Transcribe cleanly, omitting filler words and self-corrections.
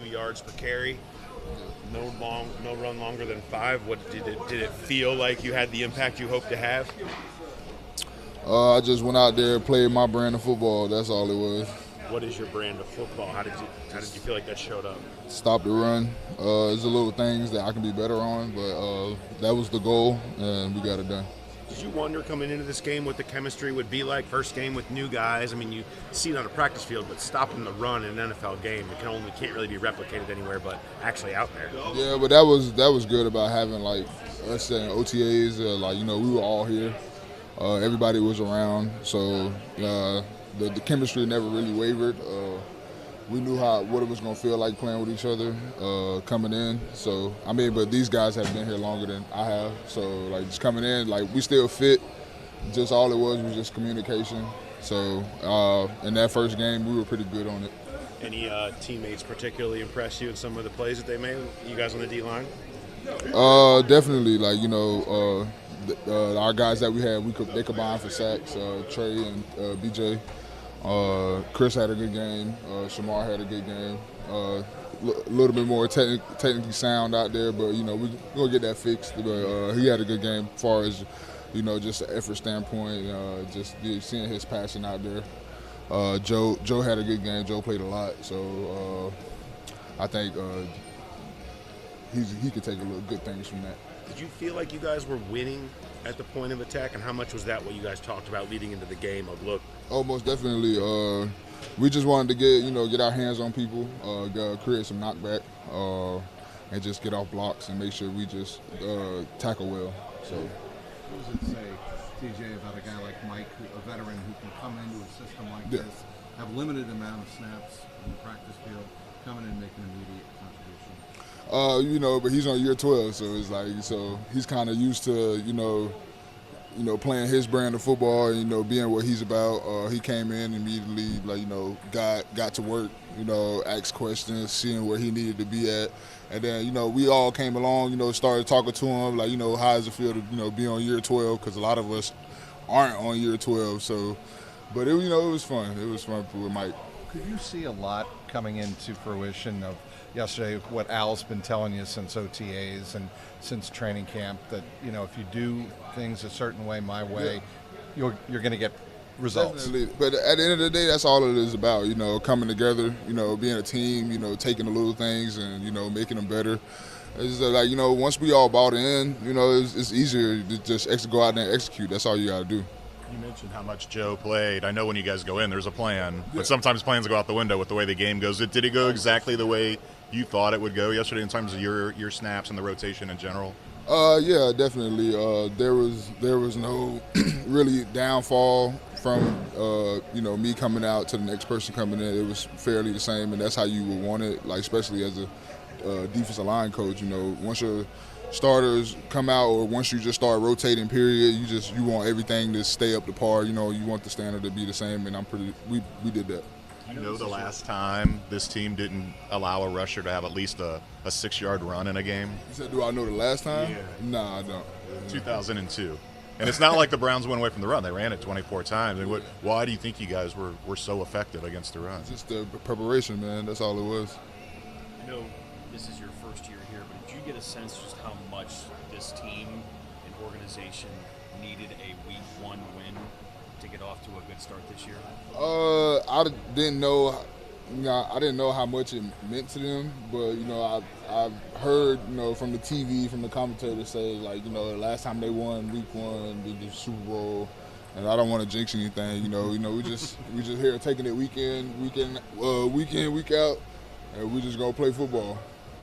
yards per carry. No run longer than 5. What did it feel like you had the impact you hoped to have? I just went out there and played my brand of football. That's all it was. What is your brand of football? How did you feel like that showed up? Stop the run. There's a little things that I can be better on, but that was the goal, and we got it done. Did you wonder coming into this game what the chemistry would be like? First game with new guys. I mean, you see it on a practice field, but stopping the run in an NFL game, it can't really be replicated anywhere, but actually out there. Yeah, but that was good about having like us and OTAs. We were all here. Everybody was around, so the chemistry never really wavered. We knew what it was going to feel like playing with each other coming in. So, but these guys have been here longer than I have. So, just coming in, we still fit. Just all it was just communication. So, in that first game, we were pretty good on it. Any teammates particularly impressed you in some of the plays that they made? You guys on the D-line? Definitely. Our guys that we had, they combined for sacks. Trey and BJ. Chris had a good game. Shamar had a good game. A little bit more technically sound out there, but we're gonna get that fixed. But he had a good game as far as just the effort standpoint. Just seeing his passion out there. Joe had a good game. Joe played a lot, so I think he could take a little good things from that. Did you feel like you guys were winning at the point of attack, and how much was that what you guys talked about leading into the game of look? Oh, most definitely. We just wanted to get our hands on people, create some knockback, and just get off blocks and make sure we just tackle well. So, what does it say, TJ, about a guy like Mike, a veteran who can come into a system like this, have limited amount of snaps in the practice field, come in and make an immediate contribution? But he's on year 12, so it's he's kind of used to, playing his brand of football and, being what he's about. He came in immediately, got to work, asked questions, seeing where he needed to be at. And then, we all came along, started talking to him, how does it feel to, be on year 12? Because a lot of us aren't on year 12. So, but, it was fun. It was fun with Mike. Could you see a lot coming into fruition of yesterday, what Al's been telling you since OTAs and since training camp, that if you do things a certain way, my way, you're going to get results? Definitely. But at the end of the day, that's all it is about, coming together, being a team, taking the little things and, making them better. It's once we all bought in, it's easier to just go out there and execute. That's all you got to do. You mentioned how much Joe played. I know when you guys go in, there's a plan, but sometimes plans go out the window with the way the game goes. Did it go exactly the way you thought it would go yesterday in terms of your snaps and the rotation in general? Yeah, definitely. There was no really downfall from me coming out to the next person coming in. It was fairly the same, and that's how you would want it. Especially as a defensive line coach, once your starters come out, or once you just start rotating, period, you want everything to stay up to par. You want the standard to be the same, and we did that. The last time this team didn't allow a rusher to have at least a 6-yard run in a game? You said, do I know the last time? Yeah. Nah, I don't. 2002. And it's not like the Browns went away from the run. They ran it 24 times. Why do you think you guys were so effective against the run? Just the preparation, man. That's all it was. I know this is your first year here, but did you get a sense just how much this team and organization needed a Week 1 win to get off to a good start this year? I didn't know. I didn't know how much it meant to them, but I've heard from the TV, from the commentators say the last time they won Week 1, the Super Bowl, and I don't want to jinx anything. We just here taking it week in, week out, and we just gonna play football.